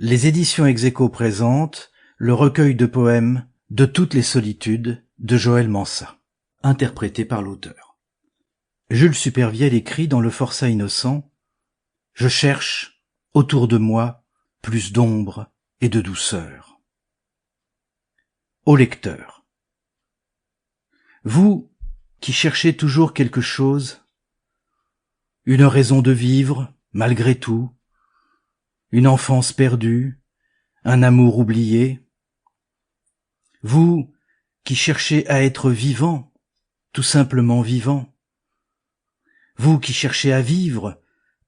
Les éditions Execo présentent le recueil de poèmes De toutes les solitudes de Joël Mansa, interprété par l'auteur. Jules Supervielle écrit dans Le Forçat innocent « Je cherche, autour de moi, plus d'ombre et de douceur. » Au lecteur. Vous qui cherchez toujours quelque chose, une raison de vivre malgré tout, une enfance perdue, un amour oublié, vous qui cherchez à être vivant, tout simplement vivant, vous qui cherchez à vivre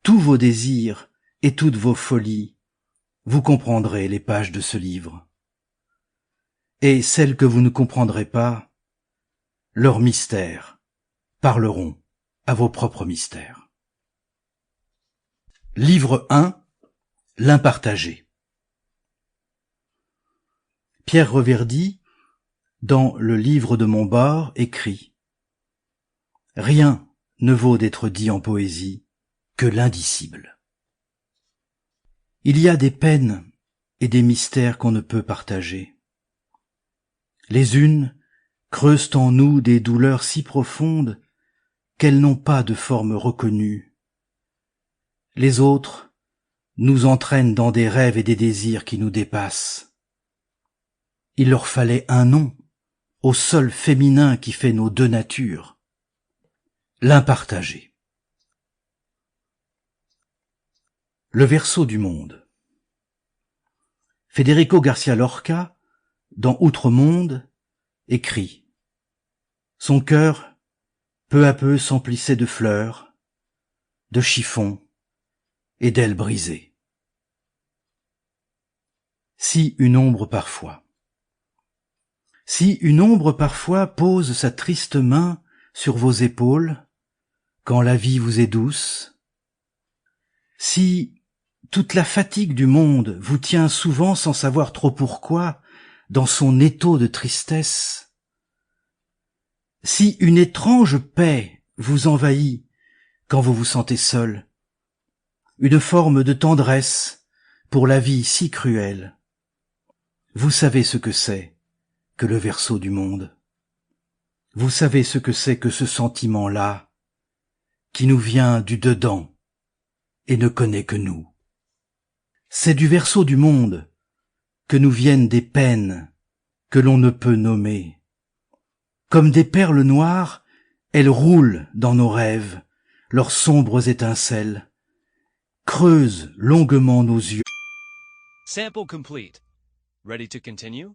tous vos désirs et toutes vos folies, vous comprendrez les pages de ce livre. Et celles que vous ne comprendrez pas, leurs mystères parleront à vos propres mystères. Livre 1, l'impartagé. Pierre Reverdy, dans Le livre de Montbard, écrit « Rien ne vaut d'être dit en poésie que l'indicible. Il y a des peines et des mystères qu'on ne peut partager. Les unes creusent en nous des douleurs si profondes qu'elles n'ont pas de forme reconnue. Les autres nous entraînent dans des rêves et des désirs qui nous dépassent. Il leur fallait un nom au seul féminin qui fait nos deux natures, l'impartagé. Le verso du monde. Federico Garcia Lorca, dans Outre-monde, écrit « Son cœur, peu à peu, s'emplissait de fleurs, de chiffons et d'ailes brisées. » Si une ombre parfois. Si une ombre parfois pose sa triste main sur vos épaules, quand la vie vous est douce, si toute la fatigue du monde vous tient souvent sans savoir trop pourquoi dans son étau de tristesse, si une étrange paix vous envahit quand vous vous sentez seul, une forme de tendresse pour la vie si cruelle, vous savez ce que c'est que le verso du monde. Vous savez ce que c'est que ce sentiment-là, qui nous vient du dedans et ne connaît que nous. C'est du verso du monde que nous viennent des peines que l'on ne peut nommer. Comme des perles noires, elles roulent dans nos rêves, leurs sombres étincelles, creusent longuement nos yeux. Sample complete. Ready to continue?